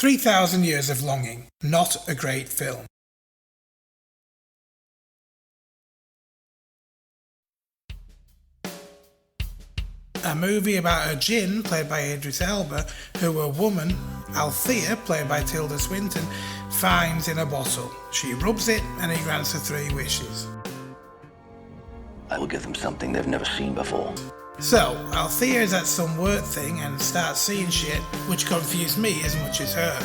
3,000 Years of Longing, not a great film. A movie about a djinn, played by Idris Elba, who a woman, Althea, played by Tilda Swinton, finds in a bottle. She rubs it and he grants her 3 wishes. I will give them something they've never seen before. So, Althea is at some work thing and starts seeing shit, which confused me as much as her,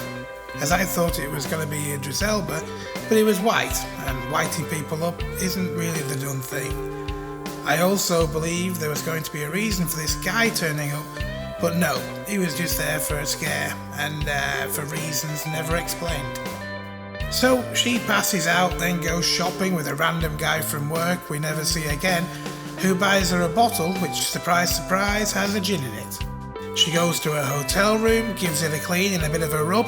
as I thought it was going to be Idris Elba, but he was white, and whiting people up isn't really the done thing. I also believed there was going to be a reason for this guy turning up, but no, he was just there for a scare, and for reasons never explained. So she passes out, then goes shopping with a random guy from work we never see again, who buys her a bottle which, surprise surprise, has a djinn in it. She goes to her hotel room, gives it a clean and a bit of a rub,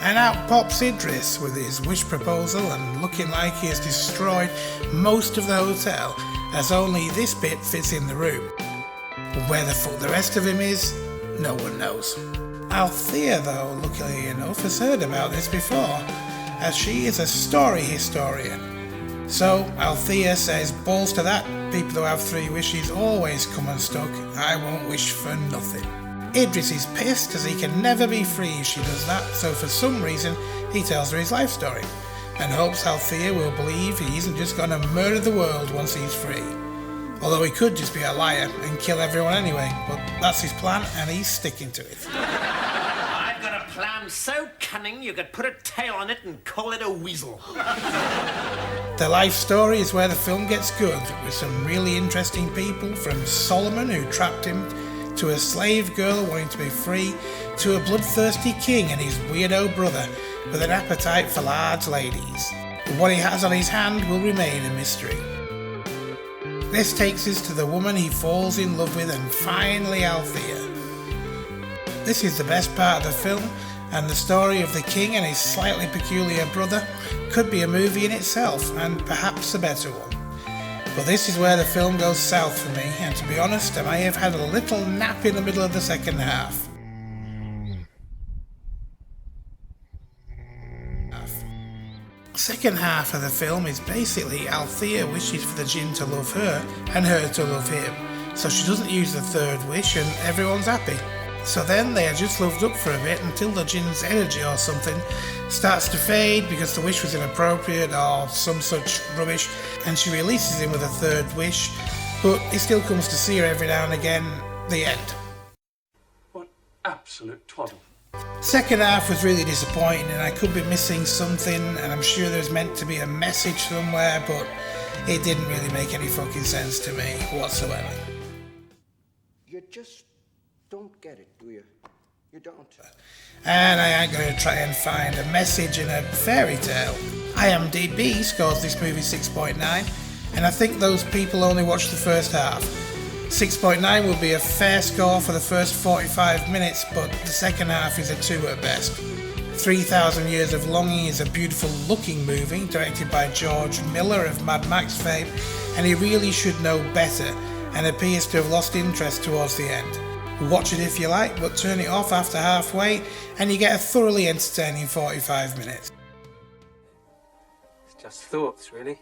and out pops Idris with his wish proposal and looking like he has destroyed most of the hotel, as only this bit fits in the room. Where the fuck the rest of him is, no one knows. Althea, though, luckily enough, has heard about this before, as she is a story historian. So Althea says, balls to that, people who have 3 wishes always come unstuck, I won't wish for nothing. Idris is pissed as he can never be free if she does that, so for some reason he tells her his life story, and hopes Althea will believe he isn't just going to murder the world once he's free. Although he could just be a liar and kill everyone anyway, but that's his plan and he's sticking to it. I've got a plan so cunning you could put a tail on it and call it a weasel. The life story is where the film gets good, with some really interesting people, from Solomon who trapped him, to a slave girl wanting to be free, to a bloodthirsty king and his weirdo brother with an appetite for large ladies. What he has on his hand will remain a mystery. This takes us to the woman he falls in love with, and finally Althea. This is the best part of the film, and the story of the king and his slightly peculiar brother could be a movie in itself, and perhaps a better one. But this is where the film goes south for me, and to be honest, I may have had a little nap in the middle of the second half. Second half of the film is basically Althea wishes for the djinn to love her and her to love him, so she doesn't use the 3rd wish and everyone's happy. So then they are just loved up for a bit until the djinn's energy or something starts to fade because the wish was inappropriate or some such rubbish, and she releases him with a 3rd wish, but he still comes to see her every now and again. The end. What absolute twaddle. Second half was really disappointing, and I could be missing something, and I'm sure there's meant to be a message somewhere, but it didn't really make any fucking sense to me whatsoever. You just don't get it, do you? You don't. And I ain't going to try and find a message in a fairy tale. IMDb scores this movie 6.9, and I think those people only watched the first half. 6.9 would be a fair score for the first 45 minutes, but the second half is a 2 at best. 3,000 Years of Longing is a beautiful looking movie directed by George Millar of Mad Max fame, and he really should know better and appears to have lost interest towards the end. Watch it if you like, but turn it off after halfway and you get a thoroughly entertaining 45 minutes. It's just thoughts, really.